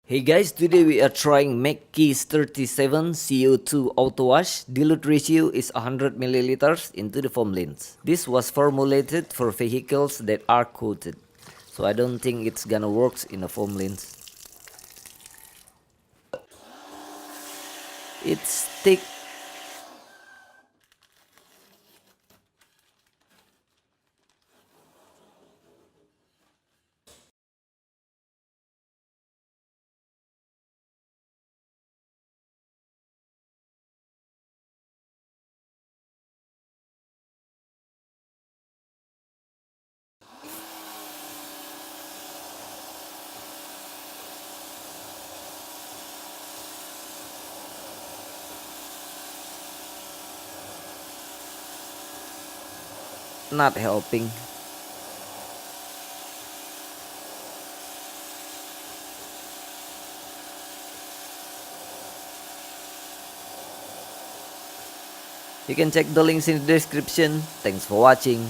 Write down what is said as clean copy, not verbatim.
Hey guys, today we are trying McKee's 37 CO2 auto wash. Dilute ratio is 100 milliliters into the foam lens. This was formulated for vehicles that are coated, so I don't think it's gonna work in a foam lens. It's thick. Not helping. You can check the links in the description. Thanks for watching.